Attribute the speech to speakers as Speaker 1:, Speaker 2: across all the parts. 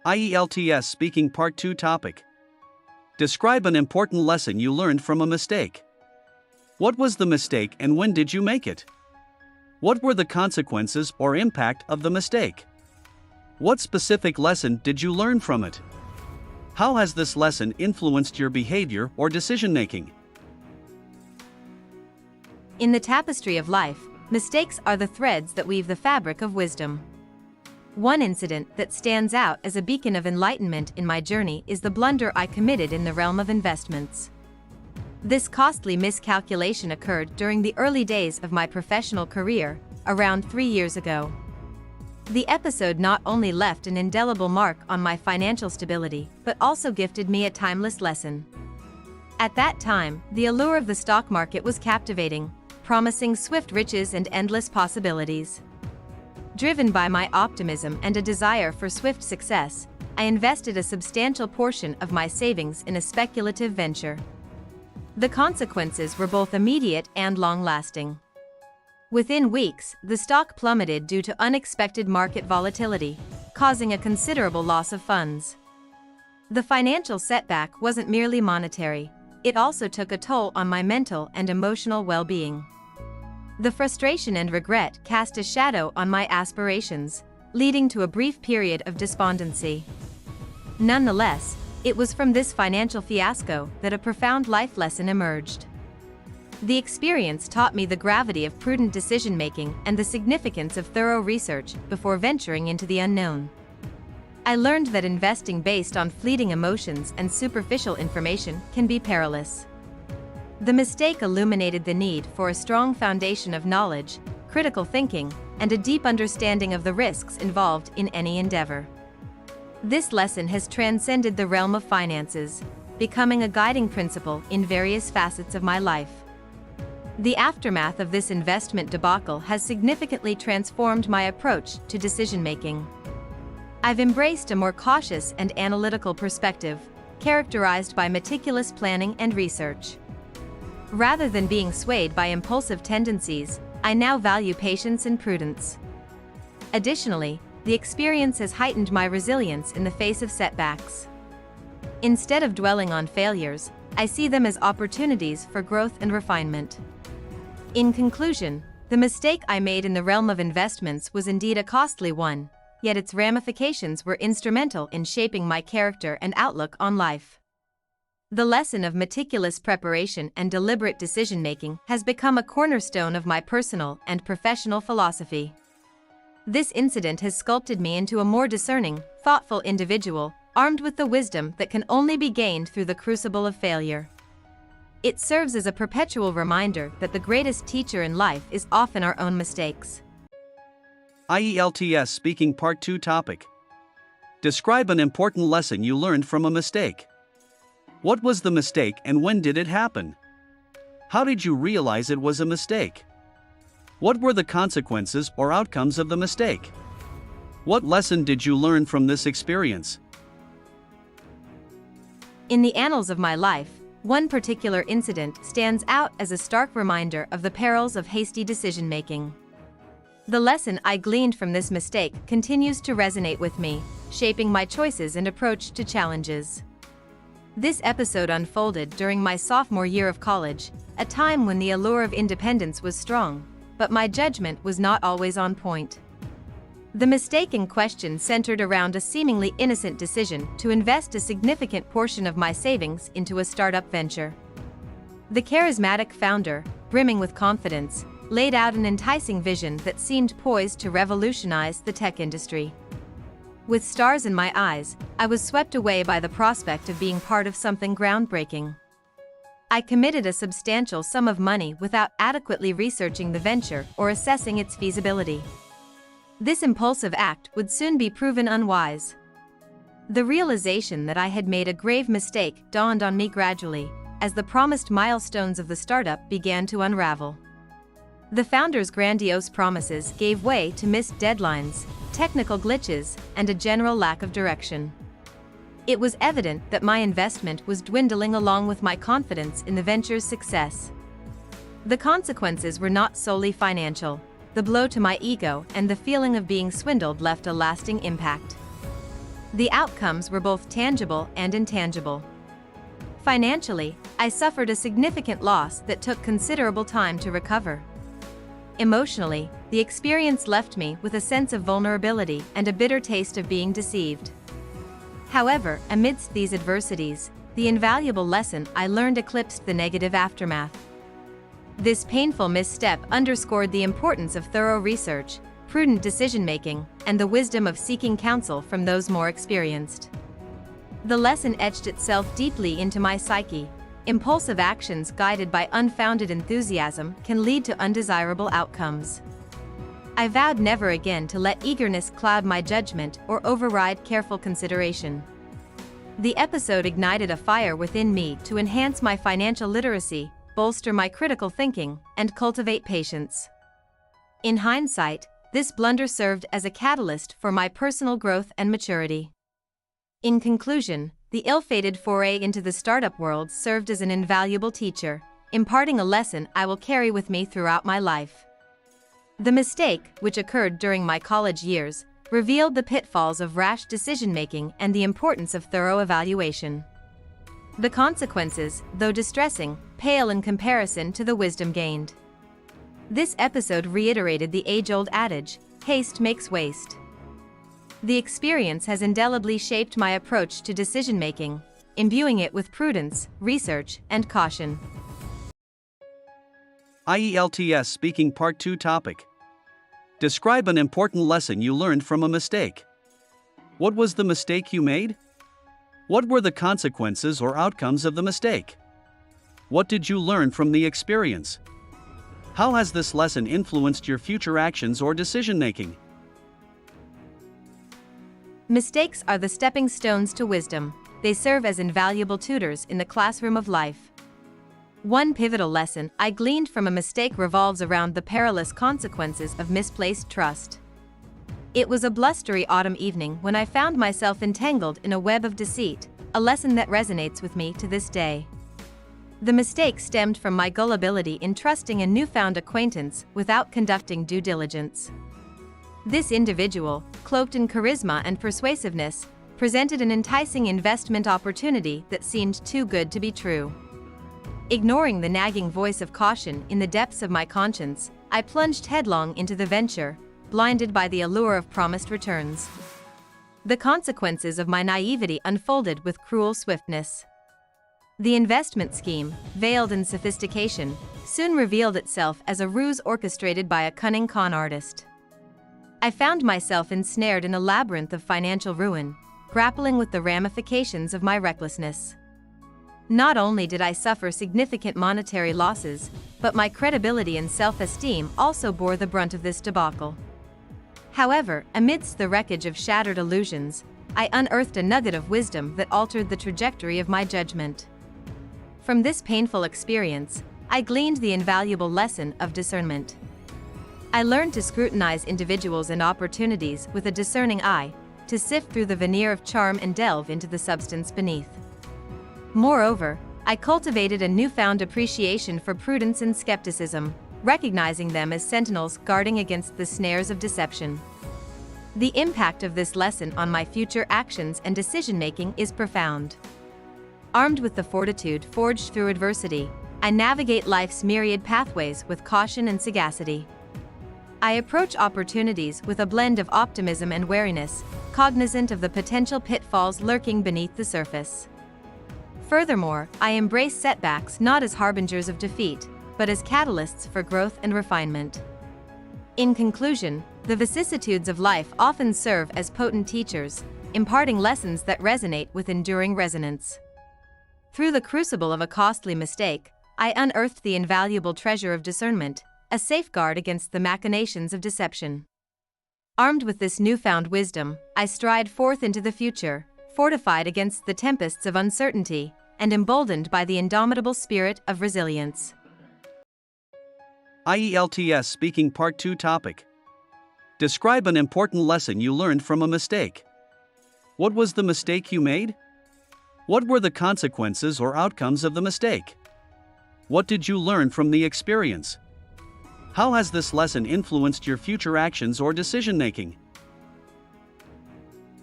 Speaker 1: IELTS Speaking Part 2 Topic. Describe an important lesson you learned from a mistake. What was the mistake and when did you make it? What were the consequences or impact of the mistake? What specific lesson did you learn from it? How has this lesson influenced your behavior or decision-making?
Speaker 2: In the tapestry of life, mistakes are the threads that weave the fabric of wisdom. One incident that stands out as a beacon of enlightenment in my journey is the blunder I committed in the realm of investments. This costly miscalculation occurred during the early days of my professional career, around 3 years ago. The episode not only left an indelible mark on my financial stability, but also gifted me a timeless lesson. At that time, the allure of the stock market was captivating, promising swift riches and endless possibilities. Driven by my optimism and a desire for swift success, I invested a substantial portion of my savings in a speculative venture. The consequences were both immediate and long-lasting. Within weeks, the stock plummeted due to unexpected market volatility, causing a considerable loss of funds. The financial setback wasn't merely monetary, it also took a toll on my mental and emotional well-being. The frustration and regret cast a shadow on my aspirations, leading to a brief period of despondency. Nonetheless, it was from this financial fiasco that a profound life lesson emerged. The experience taught me the gravity of prudent decision-making and the significance of thorough research before venturing into the unknown. I learned that investing based on fleeting emotions and superficial information can be perilous. The mistake illuminated the need for a strong foundation of knowledge, critical thinking, and a deep understanding of the risks involved in any endeavor. This lesson has transcended the realm of finances, becoming a guiding principle in various facets of my life. The aftermath of this investment debacle has significantly transformed my approach to decision-making. I've embraced a more cautious and analytical perspective, characterized by meticulous planning and research. Rather than being swayed by impulsive tendencies, I now value patience and prudence. Additionally, the experience has heightened my resilience in the face of setbacks. Instead of dwelling on failures, I see them as opportunities for growth and refinement. In conclusion, the mistake I made in the realm of investments was indeed a costly one, yet its ramifications were instrumental in shaping my character and outlook on life. The lesson of meticulous preparation and deliberate decision-making has become a cornerstone of my personal and professional philosophy. This incident has sculpted me into a more discerning, thoughtful individual, armed with the wisdom that can only be gained through the crucible of failure. It serves as a perpetual reminder that the greatest teacher in life is often our own mistakes.
Speaker 1: IELTS Speaking Part 2 Topic. Describe an important lesson you learned from a mistake. What was the mistake and when did it happen? How did you realize it was a mistake? What were the consequences or outcomes of the mistake? What lesson did you learn from this experience?
Speaker 2: In the annals of my life, one particular incident stands out as a stark reminder of the perils of hasty decision-making. The lesson I gleaned from this mistake continues to resonate with me, shaping my choices and approach to challenges. This episode unfolded during my sophomore year of college, a time when the allure of independence was strong, but my judgment was not always on point. The mistake in question centered around a seemingly innocent decision to invest a significant portion of my savings into a startup venture. The charismatic founder, brimming with confidence, laid out an enticing vision that seemed poised to revolutionize the tech industry. With stars in my eyes, I was swept away by the prospect of being part of something groundbreaking. I committed a substantial sum of money without adequately researching the venture or assessing its feasibility. This impulsive act would soon be proven unwise. The realization that I had made a grave mistake dawned on me gradually, as the promised milestones of the startup began to unravel. The founder's grandiose promises gave way to missed deadlines, technical glitches, and a general lack of direction. It was evident that my investment was dwindling along with my confidence in the venture's success. The consequences were not solely financial. The blow to my ego and the feeling of being swindled left a lasting impact. The outcomes were both tangible and intangible. Financially, I suffered a significant loss that took considerable time to recover. Emotionally, the experience left me with a sense of vulnerability and a bitter taste of being deceived. However, amidst these adversities, the invaluable lesson I learned eclipsed the negative aftermath. This painful misstep underscored the importance of thorough research, prudent decision-making, and the wisdom of seeking counsel from those more experienced. The lesson etched itself deeply into my psyche. Impulsive actions guided by unfounded enthusiasm can lead to undesirable outcomes. I vowed never again to let eagerness cloud my judgment or override careful consideration. The episode ignited a fire within me to enhance my financial literacy, bolster my critical thinking, and cultivate patience. In hindsight, this blunder served as a catalyst for my personal growth and maturity. In conclusion, the ill-fated foray into the startup world served as an invaluable teacher, imparting a lesson I will carry with me throughout my life. The mistake, which occurred during my college years, revealed the pitfalls of rash decision-making and the importance of thorough evaluation. The consequences, though distressing, pale in comparison to the wisdom gained. This episode reiterated the age-old adage, haste makes waste. The experience has indelibly shaped my approach to decision-making, imbuing it with prudence, research, and caution.
Speaker 1: IELTS Speaking Part 2 Topic. Describe an important lesson you learned from a mistake. What was the mistake you made? What were the consequences or outcomes of the mistake? What did you learn from the experience? How has this lesson influenced your future actions or decision-making?
Speaker 2: Mistakes are the stepping stones to wisdom. They serve as invaluable tutors in the classroom of life. One pivotal lesson I gleaned from a mistake revolves around the perilous consequences of misplaced trust. It was a blustery autumn evening when I found myself entangled in a web of deceit, a lesson that resonates with me to this day. The mistake stemmed from my gullibility in trusting a newfound acquaintance without conducting due diligence. This individual, cloaked in charisma and persuasiveness, presented an enticing investment opportunity that seemed too good to be true. Ignoring the nagging voice of caution in the depths of my conscience, I plunged headlong into the venture, blinded by the allure of promised returns. The consequences of my naivety unfolded with cruel swiftness. The investment scheme, veiled in sophistication, soon revealed itself as a ruse orchestrated by a cunning con artist. I found myself ensnared in a labyrinth of financial ruin, grappling with the ramifications of my recklessness. Not only did I suffer significant monetary losses, but my credibility and self-esteem also bore the brunt of this debacle. However, amidst the wreckage of shattered illusions, I unearthed a nugget of wisdom that altered the trajectory of my judgment. From this painful experience, I gleaned the invaluable lesson of discernment. I learned to scrutinize individuals and opportunities with a discerning eye, to sift through the veneer of charm and delve into the substance beneath. Moreover, I cultivated a newfound appreciation for prudence and skepticism, recognizing them as sentinels guarding against the snares of deception. The impact of this lesson on my future actions and decision-making is profound. Armed with the fortitude forged through adversity, I navigate life's myriad pathways with caution and sagacity. I approach opportunities with a blend of optimism and wariness, cognizant of the potential pitfalls lurking beneath the surface. Furthermore, I embrace setbacks not as harbingers of defeat, but as catalysts for growth and refinement. In conclusion, the vicissitudes of life often serve as potent teachers, imparting lessons that resonate with enduring resonance. Through the crucible of a costly mistake, I unearthed the invaluable treasure of discernment, a safeguard against the machinations of deception. Armed with this newfound wisdom, I stride forth into the future, fortified against the tempests of uncertainty, and emboldened by the indomitable spirit of resilience.
Speaker 1: IELTS Speaking Part 2 Topic. Describe an important lesson you learned from a mistake. What was the mistake you made? What were the consequences or outcomes of the mistake? What did you learn from the experience? How has this lesson influenced your future actions or decision-making?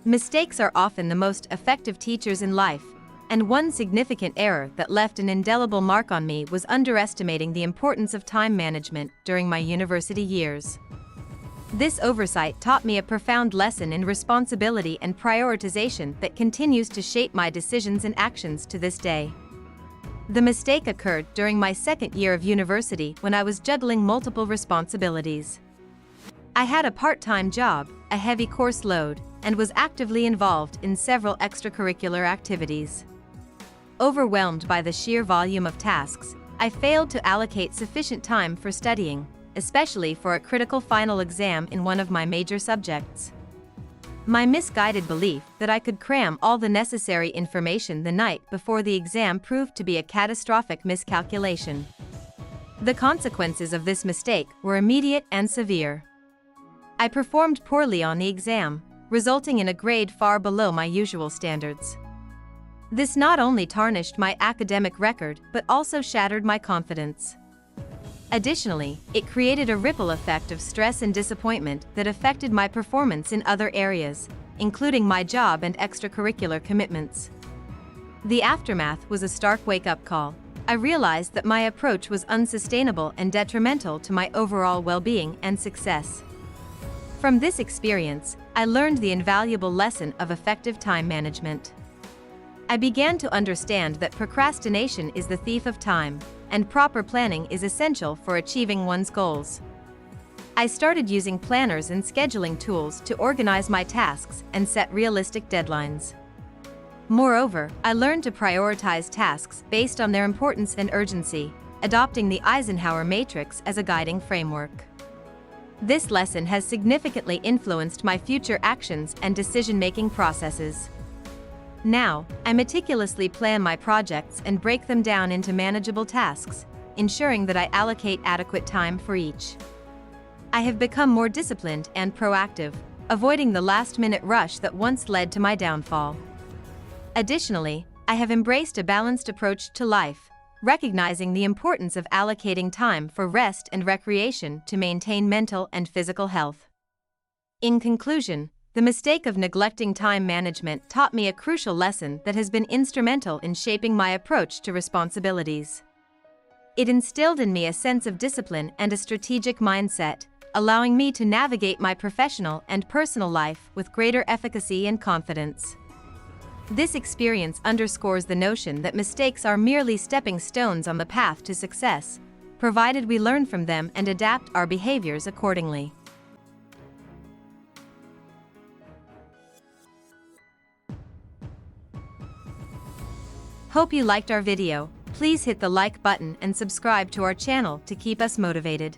Speaker 2: Mistakes are often the most effective teachers in life, and one significant error that left an indelible mark on me was underestimating the importance of time management during my university years. This oversight taught me a profound lesson in responsibility and prioritization that continues to shape my decisions and actions to this day. The mistake occurred during my second year of university when I was juggling multiple responsibilities. I had a part-time job, a heavy course load, and was actively involved in several extracurricular activities. Overwhelmed by the sheer volume of tasks, I failed to allocate sufficient time for studying, especially for a critical final exam in one of my major subjects. My misguided belief that I could cram all the necessary information the night before the exam proved to be a catastrophic miscalculation. The consequences of this mistake were immediate and severe. I performed poorly on the exam, resulting in a grade far below my usual standards. This not only tarnished my academic record but also shattered my confidence. Additionally, it created a ripple effect of stress and disappointment that affected my performance in other areas, including my job and extracurricular commitments. The aftermath was a stark wake-up call. I realized that my approach was unsustainable and detrimental to my overall well-being and success. From this experience, I learned the invaluable lesson of effective time management. I began to understand that procrastination is the thief of time, and proper planning is essential for achieving one's goals. I started using planners and scheduling tools to organize my tasks and set realistic deadlines. Moreover, I learned to prioritize tasks based on their importance and urgency, adopting the Eisenhower matrix as a guiding framework. This lesson has significantly influenced my future actions and decision-making processes. Now, I meticulously plan my projects and break them down into manageable tasks, ensuring that I allocate adequate time for each. I have become more disciplined and proactive, avoiding the last-minute rush that once led to my downfall. Additionally, I have embraced a balanced approach to life, recognizing the importance of allocating time for rest and recreation to maintain mental and physical health. In conclusion, the mistake of neglecting time management taught me a crucial lesson that has been instrumental in shaping my approach to responsibilities. It instilled in me a sense of discipline and a strategic mindset, allowing me to navigate my professional and personal life with greater efficacy and confidence. This experience underscores the notion that mistakes are merely stepping stones on the path to success, provided we learn from them and adapt our behaviors accordingly. Hope you liked our video. Please hit the like button and subscribe to our channel to keep us motivated.